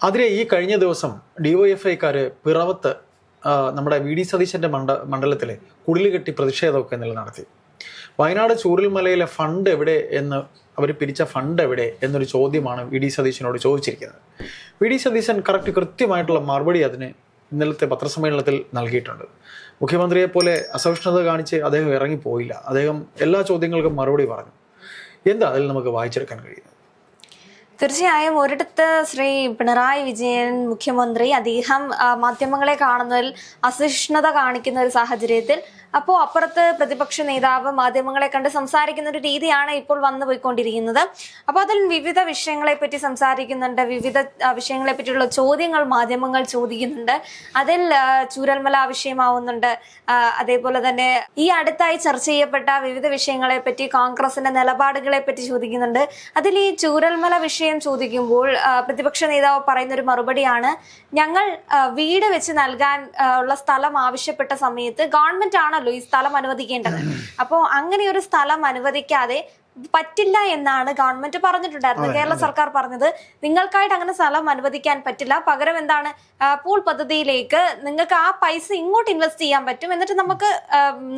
അതിലെ ഈ കഴിഞ്ഞ ദിവസം ഡിവൈഎഫ്ഐക്കാര് പിറവത്ത് നമ്മുടെ വി ഡി സതീശന്റെ മണ്ഡലത്തിലെ കുടിലുകെട്ടി പ്രതിഷേധമൊക്കെ ഇന്നലെ നടത്തി. വയനാട് ചൂരൽമലയിലെ ഫണ്ട് എവിടെ എന്ന്, അവർ പിരിച്ച ഫണ്ട് എവിടെ എന്നൊരു ചോദ്യമാണ് വി ഡി സതീശനോട് ചോദിച്ചിരിക്കുന്നത്. വി ഡി സതീശൻ കൃത്യമായിട്ടുള്ള മറുപടി അതിന് ഇന്നലത്തെ പത്രസമ്മേളനത്തിൽ നൽകിയിട്ടുണ്ട്. മുഖ്യമന്ത്രിയെ പോലെ അസഹിഷ്ണുത കാണിച്ച് അദ്ദേഹം ഇറങ്ങിപ്പോയില്ല. അദ്ദേഹം എല്ലാ ചോദ്യങ്ങൾക്കും മറുപടി പറഞ്ഞു. എന്താ അതിൽ നമുക്ക് വായിച്ചെടുക്കാൻ കഴിയുന്നത്? തീർച്ചയായും ഒരിടത്ത് ശ്രീ പിണറായി വിജയൻ മുഖ്യമന്ത്രി അദ്ദേഹം മാധ്യമങ്ങളെ കാണുന്നതിൽ അസഹിഷ്ണുത കാണിക്കുന്ന ഒരു സാഹചര്യത്തിൽ അപ്പോൾ അപ്പുറത്ത് പ്രതിപക്ഷ നേതാവ് മാധ്യമങ്ങളെ കണ്ട് സംസാരിക്കുന്ന ഒരു രീതിയാണ് ഇപ്പോൾ വന്നു പോയിക്കൊണ്ടിരിക്കുന്നത്. അപ്പോൾ അതിൽ വിവിധ വിഷയങ്ങളെ പറ്റി സംസാരിക്കുന്നുണ്ട്, വിവിധ വിഷയങ്ങളെ പറ്റിയുള്ള ചോദ്യങ്ങൾ മാധ്യമങ്ങൾ ചോദിക്കുന്നുണ്ട്. അതിൽ ചൂരൽമല വിഷയമാവുന്നുണ്ട്. അതേപോലെ തന്നെ ഈ അടുത്തായി ചർച്ച ചെയ്യപ്പെട്ട വിവിധ വിഷയങ്ങളെ പറ്റി, കോൺഗ്രസിന്റെ നിലപാടുകളെ പറ്റി ചോദിക്കുന്നുണ്ട്. അതിൽ ഈ ചൂരൽമല വിഷയം ചോദിക്കുമ്പോൾ പ്രതിപക്ഷ നേതാവ് പറയുന്ന ഒരു മറുപടിയാണ്, ഞങ്ങൾ വീട് വെച്ച് നൽകാൻ ഉള്ള സ്ഥലം ആവശ്യപ്പെട്ട സമയത്ത് ഗവൺമെന്റ് ആണല്ലോ ഈ സ്ഥലം അനുവദിക്കേണ്ടത്. അപ്പോൾ അങ്ങനെ ഒരു സ്ഥലം അനുവദിക്കാതെ പറ്റില്ല എന്നാണ് ഗവൺമെന്റ് പറഞ്ഞിട്ടുണ്ടായിരുന്നത്. കേരള സർക്കാർ പറഞ്ഞത് നിങ്ങൾക്കായിട്ട് അങ്ങനെ സ്ഥലം അനുവദിക്കാൻ പറ്റില്ല, പകരം എന്താണ് പൂൾ പദ്ധതിയിലേക്ക് നിങ്ങൾക്ക് ആ പൈസ ഇങ്ങോട്ട് ഇൻവെസ്റ്റ് ചെയ്യാൻ പറ്റും, എന്നിട്ട് നമുക്ക്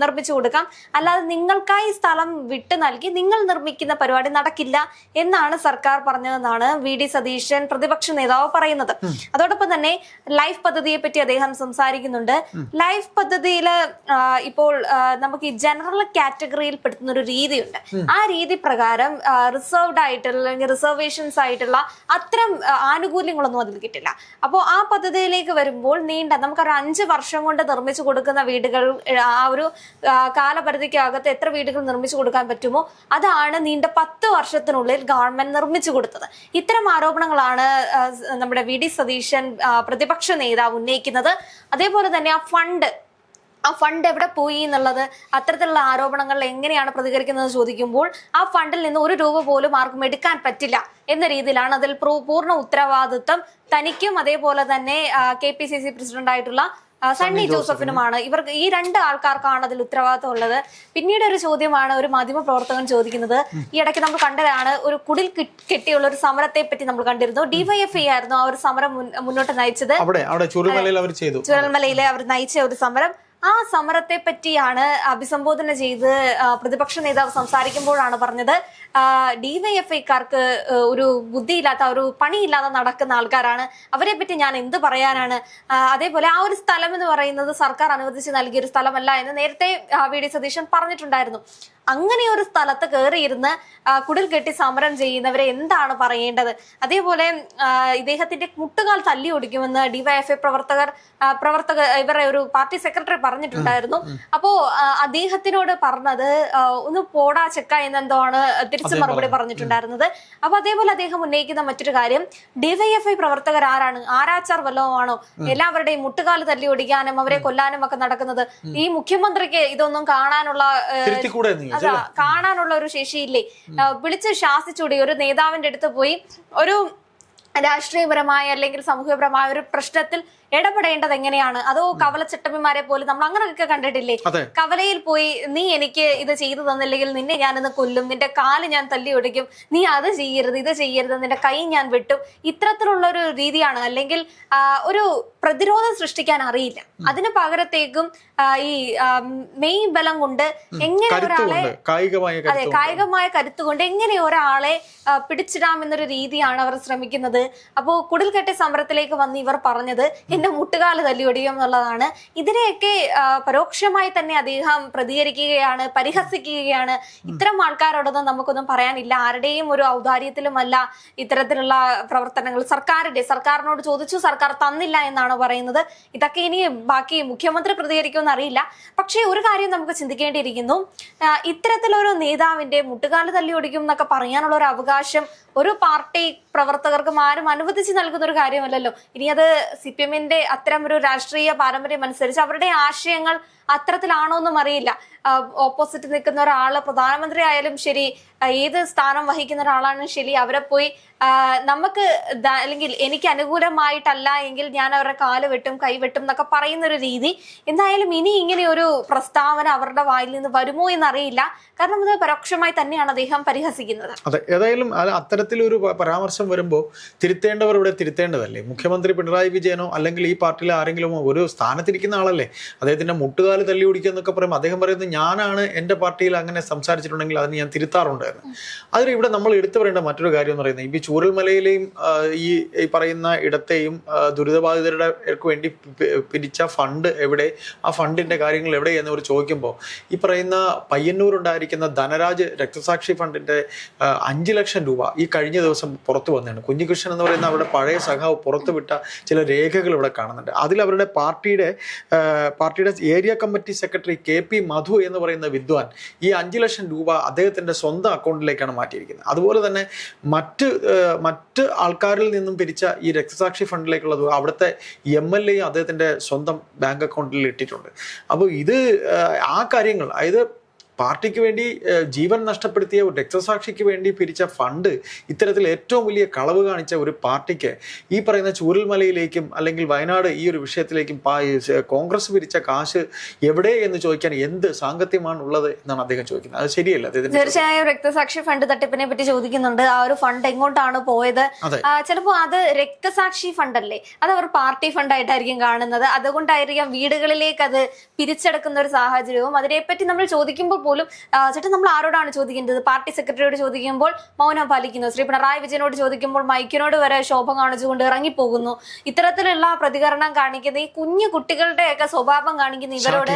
നിർമ്മിച്ചു കൊടുക്കാം, അല്ലാതെ നിങ്ങൾക്കായി സ്ഥലം വിട്ടു നൽകി നിങ്ങൾ നിർമ്മിക്കുന്ന പരിപാടി നടക്കില്ല എന്നാണ് സർക്കാർ പറഞ്ഞതെന്നാണ് വി ഡി സതീശൻ പ്രതിപക്ഷ നേതാവ് പറയുന്നത്. അതോടൊപ്പം തന്നെ ലൈഫ് പദ്ധതിയെ പറ്റി അദ്ദേഹം സംസാരിക്കുന്നുണ്ട്. ലൈഫ് പദ്ധതിയില് ഇപ്പോൾ നമുക്ക് ഈ ജനറൽ കാറ്റഗറിയിൽ പെടുത്തുന്ന ഒരു രീതിയുണ്ട്. ആ രീതി പ്രകാരം റിസർവ്ഡ് ആയിട്ടുള്ള അല്ലെങ്കിൽ റിസർവേഷൻസ് ആയിട്ടുള്ള അത്തരം ആനുകൂല്യങ്ങളൊന്നും അതിൽ കിട്ടില്ല. അപ്പോൾ ആ പദ്ധതിയിലേക്ക് വരുമ്പോൾ നമുക്കൊരു 5 വർഷം കൊണ്ട് നിർമ്മിച്ചു കൊടുക്കുന്ന വീടുകൾ, ആ ഒരു കാലപരിധിക്കകത്ത് എത്ര വീടുകൾ നിർമ്മിച്ചു കൊടുക്കാൻ പറ്റുമോ അതാണ് നീണ്ട 10 വർഷത്തിനുള്ളിൽ ഗവൺമെന്റ് നിർമ്മിച്ചു കൊടുത്തത്. ഇത്തരം ആരോപണങ്ങളാണ് നമ്മുടെ വി ഡി സതീശൻ പ്രതിപക്ഷ നേതാവ് ഉന്നയിക്കുന്നത്. അതേപോലെ തന്നെ ആ ഫണ്ട് എവിടെ പോയി എന്നുള്ളത്, അത്തരത്തിലുള്ള ആരോപണങ്ങളിൽ എങ്ങനെയാണ് പ്രതികരിക്കുന്നത് ചോദിക്കുമ്പോൾ ആ ഫണ്ടിൽ നിന്ന് 1 രൂപ പോലും ആർക്കും എടുക്കാൻ പറ്റില്ല എന്ന രീതിയിലാണ്. അതിൽ പൂർണ്ണ ഉത്തരവാദിത്വം തനിക്കും അതേപോലെ തന്നെ KPCC പ്രസിഡന്റ് ആയിട്ടുള്ള സണ്ണി ജോസഫിനുമാണ്. ഇവർക്ക് ഈ 2 ആൾക്കാർക്കാണ് അതിൽ ഉത്തരവാദിത്വം ഉള്ളത്. പിന്നീട് ഒരു ചോദ്യമാണ് ഒരു മാധ്യമ പ്രവർത്തകൻ ചോദിക്കുന്നത്. ഈ ഇടയ്ക്ക് നമ്മൾ കണ്ടതാണ്, ഒരു കുടിൽ കെട്ടിയുള്ള ഒരു സമരത്തെ പറ്റി നമ്മൾ കണ്ടിരുന്നു. DYFI ആയിരുന്നു ആ ഒരു സമരം മുന്നോട്ട് നയിച്ചത്. ചൂരൽമലയിൽ അവർ നയിച്ച ഒരു സമരം. ആ സമരത്തെ പറ്റിയാണ് അഭിസംബോധന ചെയ്ത് പ്രതിപക്ഷ നേതാവ് സംസാരിക്കുമ്പോഴാണ് പറഞ്ഞത്, DYFIക്കാർക്ക് ഒരു ബുദ്ധിയില്ലാത്ത, ഒരു പണിയില്ലാതെ നടക്കുന്ന ആൾക്കാരാണ്, അവരെ പറ്റി ഞാൻ എന്ത് പറയാനാണ്. അതേപോലെ ആ ഒരു സ്ഥലം എന്ന് പറയുന്നത് സർക്കാർ അനുവദിച്ച് നൽകിയ ഒരു സ്ഥലമല്ല എന്ന് നേരത്തെ വി ഡി സതീശൻ പറഞ്ഞിട്ടുണ്ടായിരുന്നു. അങ്ങനെ ഒരു സ്ഥലത്ത് കയറിയിരുന്ന് കുടിൽ കെട്ടി സമരം ചെയ്യുന്നവരെ എന്താണ് പറയേണ്ടത്? അതേപോലെ ഇദ്ദേഹത്തിന്റെ മുട്ടുകാൽ തല്ലി ഒടിക്കുമെന്ന് DYFI പ്രവർത്തകർ ഇവരുടെ ഒരു പാർട്ടി സെക്രട്ടറി പറഞ്ഞിട്ടുണ്ടായിരുന്നു. അപ്പോ അദ്ദേഹത്തിനോട് പറഞ്ഞത് ഒന്ന് പോടാ ചെക്ക എന്നെന്തോ ആണ് തിരിച്ചു മറുപടി പറഞ്ഞിട്ടുണ്ടായിരുന്നത്. അപ്പൊ അതേപോലെ അദ്ദേഹം ഉന്നയിക്കുന്ന മറ്റൊരു കാര്യം, DYFI പ്രവർത്തകർ ആരാണ്? ആരാച്ചാർ വല്ലതുമാണോ എല്ലാവരുടെയും മുട്ടുകാല് തല്ലി ഒടിക്കാനും അവരെ കൊല്ലാനും ഒക്കെ നടക്കുന്നത്? ഈ മുഖ്യമന്ത്രിക്ക് ഇതൊന്നും കാണാനുള്ള ഒരു ശേഷിയില്ലേ? വിളിച്ച് ശാസിച്ചൂടി? ഒരു നേതാവിന്റെ അടുത്ത് പോയി ഒരു രാഷ്ട്രീയപരമായ അല്ലെങ്കിൽ സാമൂഹികപരമായ ഒരു പ്രശ്നത്തിൽ ഇടപെടേണ്ടത് എങ്ങനെയാണ്? അതോ കവലച്ചട്ടമ്പിമാരെ പോലെ നമ്മൾ അങ്ങനെയൊക്കെ കണ്ടിട്ടില്ലേ? കവലയിൽ പോയി നീ എനിക്ക് ഇത് ചെയ്തു തന്നില്ലെങ്കിൽ നിന്നെ ഞാൻ ഇന്ന് കൊല്ലും, നിന്റെ കാല് ഞാൻ തല്ലി ഒടിക്കും, നീ അത് ചെയ്യരുത് ഇത് ചെയ്യരുത്, നിന്റെ കൈ ഞാൻ വെട്ടും, ഇത്തരത്തിലുള്ള ഒരു രീതിയാണ്. അല്ലെങ്കിൽ ഒരു പ്രതിരോധം സൃഷ്ടിക്കാൻ അറിയില്ല. അതിന് പകരത്തേക്കും ഈ മെയ് ബലം കൊണ്ട് എങ്ങനെ ഒരാളെ, കായികമായ കരുത്തുകൊണ്ട് എങ്ങനെ ഒരാളെ പിടിച്ചിടാമെന്നൊരു രീതിയാണ് അവർ ശ്രമിക്കുന്നത്. അപ്പോ കുടിൽകെട്ടി സമരത്തിലേക്ക് വന്ന് ഇവർ പറഞ്ഞത് എന്റെ മുട്ടുകാല് തല്ലിയൊടിയും എന്നുള്ളതാണ്. ഇതിനെയൊക്കെ പരോക്ഷമായി തന്നെ അദ്ദേഹം പ്രതികരിക്കുകയാണ്, പരിഹസിക്കുകയാണ്. ഇത്തരം ആൾക്കാരോടൊന്നും നമുക്കൊന്നും പറയാനില്ല. ആരുടെയും ഒരു ഔദാര്യത്തിലുമല്ല ഇത്തരത്തിലുള്ള പ്രവർത്തനങ്ങൾ. സർക്കാരിനോട് ചോദിച്ചു, സർക്കാർ തന്നില്ല എന്നാണ് പറയുന്നത്. ഇതൊക്കെ ഇനി ബാക്കി മുഖ്യമന്ത്രി പ്രതികരിക്കുമെന്ന് അറിയില്ല. പക്ഷേ ഒരു കാര്യം നമുക്ക് ചിന്തിക്കേണ്ടിയിരിക്കുന്നു, ഇത്തരത്തിലൊരു നേതാവിന്റെ മുട്ടുകാല് തല്ലിയൊടിക്കും എന്നൊക്കെ പറയാനുള്ള ഒരു അവകാശം ഒരു പാർട്ടി പ്രവർത്തകർക്കും ആരും അനുവദിച്ച് നൽകുന്ന ഒരു കാര്യമല്ലല്ലോ. ഇനി അത് CPMന്റെ അത്തരം ഒരു രാഷ്ട്രീയ പാരമ്പര്യം അനുസരിച്ച് അവരുടെ ആശയങ്ങൾ അത്തരത്തിലാണോ എന്നും അറിയില്ല. ഓപ്പോസിറ്റ് നിൽക്കുന്ന ഒരാള് പ്രധാനമന്ത്രി ആയാലും ശരി, ഏത് സ്ഥാനം വഹിക്കുന്ന ഒരാളാണ് ശരി, അവരെ പോയി നമുക്ക് അല്ലെങ്കിൽ എനിക്ക് അനുകൂലമായിട്ടല്ല എങ്കിൽ ഞാൻ അവരുടെ കാല് വെട്ടും കൈ വെട്ടും എന്നൊക്കെ പറയുന്ന ഒരു രീതി എന്തായാലും ഇനി ഇങ്ങനെ ഒരു പ്രസ്താവന അവരുടെ വായിൽ നിന്ന് വരുമോ എന്നറിയില്ല. കാരണം ഇത് പരോക്ഷമായി തന്നെയാണ് അദ്ദേഹം പരിഹസിക്കുന്നത്. അതെ, ഏതായാലും അത്തരത്തിലൊരു പരാമർശം വരുമ്പോൾ തിരുത്തേണ്ടവർ ഇവിടെ തിരുത്തേണ്ടതല്ലേ? മുഖ്യമന്ത്രി പിണറായി വിജയനോ അല്ലെങ്കിൽ ഈ പാർട്ടിയിലെ ആരെങ്കിലും ഒരു സ്ഥാനത്തിരിക്കുന്ന ആളല്ലേ, അദ്ദേഹത്തിന്റെ മുട്ടുകാല് തല്ലി ഓടിക്കുക എന്നൊക്കെ പറയുമ്പോൾ അദ്ദേഹം പറയുന്നത് ഞാനാണ് എൻ്റെ പാർട്ടിയിൽ അങ്ങനെ സംസാരിച്ചിട്ടുണ്ടെങ്കിൽ അതിന് ഞാൻ തിരുത്താറുണ്ടായിരുന്നു. അതിന് ഇവിടെ നമ്മൾ എടുത്തു പറയേണ്ട മറ്റൊരു കാര്യം എന്ന് പറയുന്നത് ഈ ചൂരൽമലയിലെയും ഈ പറയുന്ന ഇടത്തെയും ദുരിതബാധിതരുടെ വേണ്ടി പിരിച്ച ഫണ്ട് എവിടെ, ആ ഫണ്ടിന്റെ കാര്യങ്ങൾ എവിടെ എന്നവർ ചോദിക്കുമ്പോൾ ഈ പറയുന്ന പയ്യന്നൂരുണ്ടായിരിക്കുന്ന ധനരാജ് രക്തസാക്ഷി ഫണ്ടിന്റെ 5 ലക്ഷം രൂപ ഈ കഴിഞ്ഞ ദിവസം പുറത്തു വന്നതാണ്. കുഞ്ഞികൃഷ്ണൻ എന്ന് പറയുന്ന അവരുടെ പഴയ സഖാവ് പുറത്തുവിട്ട ചില രേഖകൾ ഇവിടെ കാണുന്നുണ്ട്. അതിൽ അവരുടെ പാർട്ടിയുടെ ഏരിയ കമ്മിറ്റി സെക്രട്ടറി KP മധു എന്ന് പറയുന്ന വിദ്വാൻ ഈ 5 ലക്ഷം രൂപ അദ്ദേഹത്തിന്റെ സ്വന്തം അക്കൗണ്ടിലേക്കാണ് മാറ്റിയിരിക്കുന്നത്. അതുപോലെ തന്നെ മറ്റ് ആൾക്കാരിൽ നിന്നും പിരിച്ച ഈ രക്തസാക്ഷി ഫണ്ടിലേക്കുള്ളത് അവിടുത്തെ MLA അദ്ദേഹത്തിന്റെ സ്വന്തം ബാങ്ക് അക്കൗണ്ടിൽ ഇട്ടിട്ടുണ്ട്. അപ്പോൾ ഇത് ആ കാര്യങ്ങൾ, അതായത് പാർട്ടിക്ക് വേണ്ടി ജീവൻ നഷ്ടപ്പെടുത്തിയ ഒരു രക്തസാക്ഷിക്ക് വേണ്ടി പിരിച്ച ഫണ്ട് ഇത്തരത്തിൽ ഏറ്റവും വലിയ കളവ് കാണിച്ച ഒരു പാർട്ടിക്ക് ഈ പറയുന്ന ചൂരൽമലയിലേക്കും അല്ലെങ്കിൽ വയനാട് ഈ ഒരു വിഷയത്തിലേക്കും കോൺഗ്രസ് പിരിച്ച കാശ് എവിടെ എന്ന് ചോദിക്കാൻ എന്ത് സാങ്കത്യമാണ് ഉള്ളത് എന്നാണ് അദ്ദേഹം ചോദിക്കുന്നത്. അത് ശരിയല്ല. തീർച്ചയായും രക്തസാക്ഷി ഫണ്ട് തട്ടിപ്പിനെ പറ്റി ചോദിക്കുന്നുണ്ട്. ആ ഒരു ഫണ്ട് എങ്ങോട്ടാണ് പോയത്? ചിലപ്പോൾ അത് രക്തസാക്ഷി ഫണ്ട് അല്ലേ, അത് അവർ പാർട്ടി ഫണ്ടായിട്ടായിരിക്കും കാണുന്നത്. അതുകൊണ്ടായിരിക്കും വീടുകളിലേക്ക് അത് പിരിച്ചെടുക്കുന്ന ഒരു സാഹചര്യവും. അതിനെപ്പറ്റി നമ്മൾ ചോദിക്കുമ്പോൾ പോലും ചേട്ടൻ നമ്മൾ ആരോടാണ് ചോദിക്കേണ്ടത്? പാർട്ടി സെക്രട്ടറിയോട് ചോദിക്കുമ്പോൾ മൗനം പാലിക്കുന്നു, ശ്രീ പിണറായി വിജയനോട് ചോദിക്കുമ്പോൾ മൈക്കിനോട് വരെ ശോഭ കാണിച്ചുകൊണ്ട് ഇറങ്ങിപ്പോകുന്നു. ഇത്തരത്തിലുള്ള പ്രതികരണം കാണിക്കുന്ന ഈ കുഞ്ഞു കുട്ടികളുടെയൊക്കെ സ്വഭാവം കാണിക്കുന്ന ഇവരോട്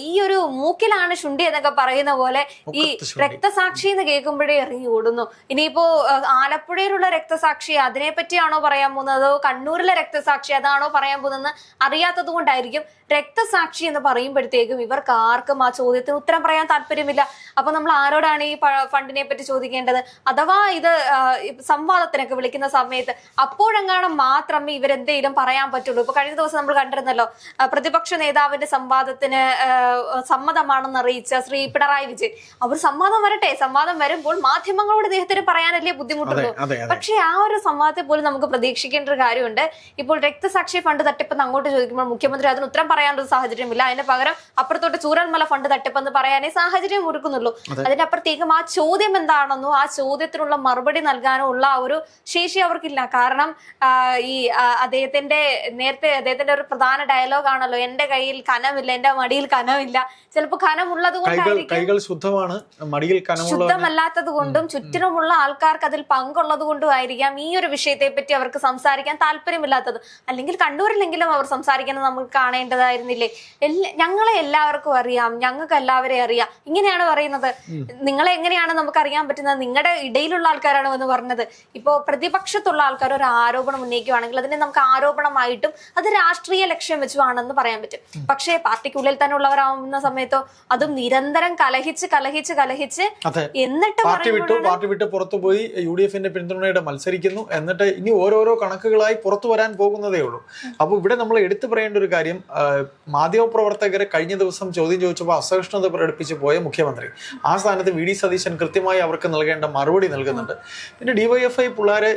ഈ ഒരു മൂക്കിലാണ് ശുണ്ഠി എന്നൊക്കെ പറയുന്ന പോലെ ഈ രക്തസാക്ഷി എന്ന് കേൾക്കുമ്പോഴേ ഇറങ്ങി ഓടുന്നു. ഇനിയിപ്പോ ആലപ്പുഴയിലുള്ള രക്തസാക്ഷി അതിനെപ്പറ്റിയാണോ പറയാൻ പോകുന്നത്, അതോ കണ്ണൂരിലെ രക്തസാക്ഷി അതാണോ പറയാൻ പോകുന്നതെന്ന് അറിയാത്തത് കൊണ്ടായിരിക്കും രക്തസാക്ഷി എന്ന് പറയുമ്പോഴത്തേക്കും ഇവർക്ക് ആർക്കും ആ ചോദ്യത്തിന് ഉത്തരം പറയാൻ താല്പര്യമില്ല. അപ്പൊ നമ്മൾ ആരോടാണ് ഈ ഫണ്ടിനെ പറ്റി ചോദിക്കേണ്ടത്? അഥവാ ഇത് സംവാദത്തിനൊക്കെ വിളിക്കുന്ന സമയത്ത് അപ്പോഴെങ്ങാനും മാത്രമേ ഇവരെന്തെങ്കിലും പറയാൻ പറ്റുള്ളൂ. ഇപ്പൊ കഴിഞ്ഞ ദിവസം നമ്മൾ കണ്ടിരുന്നല്ലോ, പ്രതിപക്ഷ നേതാവിന്റെ സംവാദത്തിന് സമ്മതമാണെന്ന് അറിയിച്ച ശ്രീ പിണറായി വിജയൻ. അവർ സംവാദം വരട്ടെ, സംവാദം വരുമ്പോൾ മാധ്യമങ്ങളോട് ഇദ്ദേഹത്തിന് പറയാനല്ലേ ബുദ്ധിമുട്ടുള്ളൂ. പക്ഷെ ആ ഒരു സംവാദത്തെ പോലും നമുക്ക് പ്രതീക്ഷിക്കേണ്ട ഒരു കാര്യമുണ്ട്. ഇപ്പോൾ രക്തസാക്ഷി ഫണ്ട് തട്ടിപ്പെന്ന് അങ്ങോട്ട് ചോദിക്കുമ്പോൾ മുഖ്യമന്ത്രി അതിന് ഉത്തരം പറയാനൊരു സാഹചര്യമില്ല. അതിന് പകരം അപ്പുറത്തോട്ട് ചൂരൽമല ഫണ്ട് തട്ടിപ്പെന്ന് പറയാനേ സാഹചര്യം ഒരുക്കുന്നുള്ളൂ. അതിനപ്പുറത്തേക്കും ആ ചോദ്യം എന്താണെന്നോ ആ ചോദ്യത്തിനുള്ള മറുപടി നൽകാനോ ഉള്ള ഒരു ശേഷി അവർക്കില്ല. കാരണം ഈ നേരത്തെ അദ്ദേഹത്തിന്റെ ഒരു പ്രധാന ഡയലോഗ് ആണല്ലോ, എന്റെ കയ്യിൽ കനമില്ല, എന്റെ മടിയിൽ കനമില്ല. ചിലപ്പോൾ കനമുള്ളത് കൊണ്ടായിരിക്കും, ശുദ്ധമല്ലാത്തത് കൊണ്ടും ചുറ്റിനുമുള്ള ആൾക്കാർക്ക് അതിൽ പങ്കുള്ളത് കൊണ്ടും ആയിരിക്കാം ഈ ഒരു വിഷയത്തെ പറ്റി അവർക്ക് സംസാരിക്കാൻ താല്പര്യമില്ലാത്തത്. അല്ലെങ്കിൽ കണ്ണൂരിലെങ്കിലും അവർ സംസാരിക്കുന്നത് നമുക്ക് കാണേണ്ടതായിരുന്നില്ലേ? ഞങ്ങളെ എല്ലാവർക്കും അറിയാം, ഞങ്ങൾക്ക് എല്ലാവരെയും അറിയാം, ഇങ്ങനെയാണ് പറയുന്നത്. നിങ്ങളെ എങ്ങനെയാണ് നമുക്ക് അറിയാൻ പറ്റുന്നത്? നിങ്ങളുടെ ഇടയിലുള്ള ആൾക്കാരാണ് എന്ന് പറഞ്ഞത്. ഇപ്പോ പ്രതിപക്ഷത്തുള്ള ആൾക്കാർ ഒരു ആരോപണം ഉന്നയിക്കുകയാണെങ്കിൽ അതിനെ നമുക്ക് ആരോപണമായിട്ടും അത് രാഷ്ട്രീയ ലക്ഷ്യം വെച്ചുമാണെന്ന് പറയാൻ പറ്റും. പക്ഷേ പാർട്ടിക്കുള്ളിൽ തന്നെ ഉള്ളവരാവുന്ന സമയത്തോ അതും നിരന്തരം കലഹിച്ച് എന്നിട്ട് പാർട്ടി വിട്ട് പുറത്തുപോയി UDFന്റെ പിന്തുണയുടെ മത്സരിക്കുന്നു. എന്നിട്ട് ഇനി ഓരോരോ കണക്കുകളായി പുറത്തു വരാൻ പോകുന്നതേ ഉള്ളൂ. അപ്പൊ ഇവിടെ നമ്മൾ എടുത്തു പറയേണ്ട ഒരു കാര്യം, മാധ്യമപ്രവർത്തകരെ കഴിഞ്ഞ ദിവസം ചോദ്യം ചോദിച്ചപ്പോൾ അസഹിഷ്ണുത പ്രകടിപ്പിച്ച് പോയ മുഖ്യമന്ത്രി ആ സ്ഥാനത്ത് VD സതീശൻ കൃത്യമായി അവർക്ക് നൽകേണ്ട മറുപടി നൽകുന്നുണ്ട്. പിന്നെ DYFI പിള്ളേരെ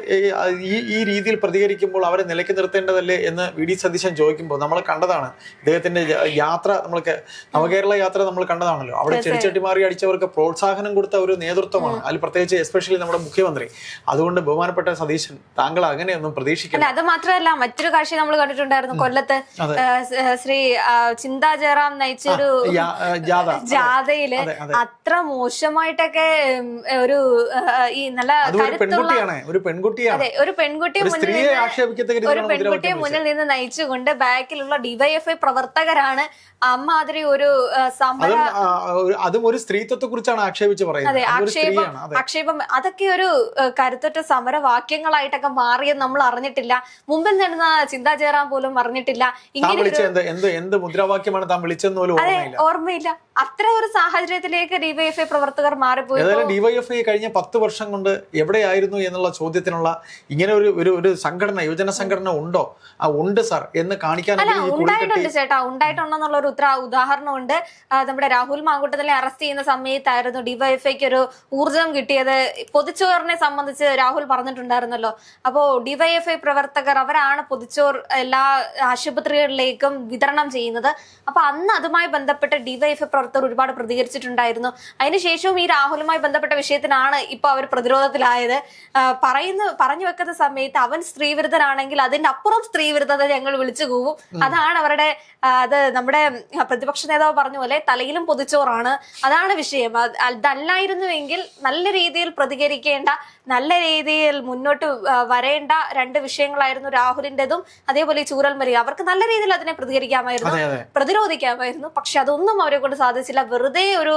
ഈ രീതിയിൽ പ്രതികരിക്കുമ്പോൾ അവരെ നിലയ്ക്ക് നിർത്തേണ്ടതല്ലേ എന്ന് VD സതീശൻ ചോദിക്കുമ്പോൾ നമ്മൾ കണ്ടതാണ്. ഇദ്ദേഹത്തിന്റെ യാത്ര, നമ്മൾക്ക് നവകേരള യാത്ര നമ്മൾ കണ്ടതാണല്ലോ. അവിടെ ചെടിച്ചട്ടിമാറി അടിച്ചവർക്ക് പ്രോത്സാഹനം കൊടുത്ത ഒരു നേതൃത്വമാണ്. അതിൽ പ്രത്യേകിച്ച് എസ്പെഷ്യലി നമ്മുടെ മുഖ്യമന്ത്രി. അതുകൊണ്ട് ബഹുമാനപ്പെട്ട സതീശൻ, താങ്കൾ അങ്ങനെയൊന്നും പ്രതീക്ഷിക്കില്ല. അത് മാത്രമല്ല, മറ്റൊരു കാഴ്ച നമ്മൾ കണ്ടിട്ടുണ്ടായിരുന്നു കൊല്ലത്ത് ശ്രീ ചിന്താ ജയറാം നയിച്ചൊരു ജാഥയില് അത്ര മോശമായിട്ടൊക്കെ ഒരു ഈ നല്ല ഒരു പെൺകുട്ടിയെ മുന്നിൽ നിന്ന് നയിച്ചുകൊണ്ട് ബാക്കിലുള്ള DYFI പ്രവർത്തകരാണ് അമ്മാതിരി ഒരു സമരം, അതും ഒരു സ്ത്രീത്വത്തെ കുറിച്ചാണ് ആക്ഷേപിച്ച് പറയുന്നത്. ആക്ഷേപം അതൊക്കെ ഒരു കരുത്തുറ്റ സമരവാക്യങ്ങളായിട്ടൊക്കെ മാറിയെന്ന് നമ്മൾ അറിഞ്ഞിട്ടില്ല. മുമ്പിൽ നടന്ന ചിന്താ ജയറാം പോലും അറിഞ്ഞിട്ടില്ല. എന്ത് മുദ്രാവാക്യമാണ് താൻ വിളിച്ചെന്ന് പോലും ഓർമ്മയില്ല. അത്ര ഒരു സാഹചര്യത്തിലേക്ക് ഡിവൈഎഫ്ഐ പ്രവർത്തകർ മാറിപ്പോയി. ഏതായാലും ഡിവൈഎഫ്ഐ കഴിഞ്ഞ 10 വർഷം കൊണ്ട് എവിടെയായിരുന്നു എന്നുള്ള ചോദ്യത്തിനുള്ള ഇങ്ങനെ ഒരു സംഘടന, യുവജന സംഘടന ഉണ്ടോ? ഉണ്ട് സാർ എന്ന് കാണിക്കാൻ ഉണ്ടായിട്ടുണ്ട് ചേട്ടാ, ഉണ്ടായിട്ടുണ്ടെന്നുള്ള ഒരു ഉദാഹരണമുണ്ട്. നമ്മുടെ രാഹുൽ മാങ്കൂട്ടത്തിലെ അറസ്റ്റ് ചെയ്യുന്ന സമയത്തായിരുന്നു ഡിവൈഎഫ്ഐക്ക് ഒരു ഊർജം കിട്ടിയത്. പൊതിച്ചോറിനെ സംബന്ധിച്ച് രാഹുൽ പറഞ്ഞിട്ടുണ്ടായിരുന്നല്ലോ. അപ്പോ ഡിവൈഎഫ്ഐ പ്രവർത്തകർ അവരാണ് പൊതിച്ചോർ എല്ലാ ആശുപത്രികളിലേക്കും വിതരണം ചെയ്യുന്നത്. അപ്പൊ അന്ന് അതുമായി ബന്ധപ്പെട്ട് ഡിവൈഎഫ്ഐ പ്രവർത്തകർ ഒരുപാട് പ്രതികരിച്ചിട്ടുണ്ടായിരുന്നു. അതിനുശേഷവും ഈ രാഹുലുമായി ബന്ധപ്പെട്ട വിഷയത്തിനാണ് ഇപ്പൊ അവർ പ്രതിരോധത്തിലായത്. പറഞ്ഞു വെക്കുന്ന സമയത്ത് അവൻ സ്ത്രീവിരുദ്ധനാണെങ്കിൽ അതിന്റെ അപ്പുറം സ്ത്രീവിരുദ്ധത ഞങ്ങൾ വിളിച്ചു കൂവും. അതാണ് അവരുടെ അത് നമ്മുടെ പ്രതിപക്ഷ നേതാവ് പറഞ്ഞ പോലെ തലയിലും പൊതിച്ചോറാണ്. അതാണ് വിഷയം. അതല്ലായിരുന്നുവെങ്കിൽ നല്ല രീതിയിൽ പ്രതികരിക്കേണ്ട, നല്ല രീതിയിൽ മുന്നോട്ട് വരേണ്ട രണ്ട് വിഷയങ്ങളായിരുന്നു രാഹുലിന്റെതും അതേപോലെ ഈ ചൂരൽമലി. അവർക്ക് നല്ല രീതിയിൽ അതിനെ പ്രതികരിക്കാമായിരുന്നു, പ്രതിരോധിക്കാമായിരുന്നു. പക്ഷെ അതൊന്നും അവരെ കൊണ്ട് സാധിച്ചില്ല. വെറുതെ ഒരു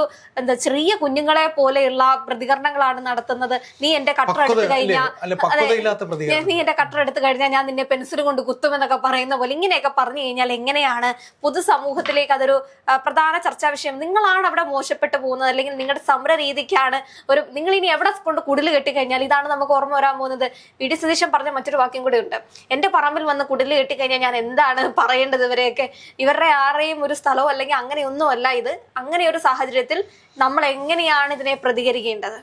ചെറിയ കുഞ്ഞുങ്ങളെ പോലെയുള്ള പ്രതികരണങ്ങളാണ് നടത്തുന്നത്. നീ എന്റെ കട്ടർ എടുത്തു കഴിഞ്ഞാൽ നീ എന്റെ കട്ടർ എടുത്തു കഴിഞ്ഞാൽ ഞാൻ നിന്നെ പെൻസിൽ കൊണ്ട് കുത്തുമെന്നൊക്കെ പറയുന്ന പോലെ ഇങ്ങനെയൊക്കെ പറഞ്ഞു കഴിഞ്ഞാൽ എങ്ങനെയാണ് പൊതുസമൂഹത്തിലേക്ക് അതൊരു പ്രധാന ചർച്ചാ വിഷയം? നിങ്ങളാണ് അവിടെ മോശപ്പെട്ടു പോകുന്നത്, അല്ലെങ്കിൽ നിങ്ങളുടെ സമര രീതിക്കാണ് നിങ്ങൾ ഇനി എവിടെ കൊണ്ട് കുടില് കെട്ടിക്കഴിഞ്ഞാൽ ഇതാണ് നമുക്ക് ഓർമ്മ വരാൻ പോകുന്നത്. വി.ഡി. സതീശൻ പറഞ്ഞ മറ്റൊരു വാക്യം കൂടി ഉണ്ട്, എന്റെ പറമ്പിൽ വന്ന് കുടില് കെട്ടിക്കഴിഞ്ഞാൽ ഞാൻ എന്താണ് പറയേണ്ടത്? ഇവരെയൊക്കെ ഇവരുടെ ആരെയും ഒരു സ്ഥലവും അല്ലെങ്കിൽ അങ്ങനെയൊന്നുമല്ല ഇത്. അങ്ങനെ ഒരു സാഹചര്യത്തിൽ നമ്മൾ എങ്ങനെയാണ് ഇതിനെ പ്രതികരിക്കേണ്ടത്?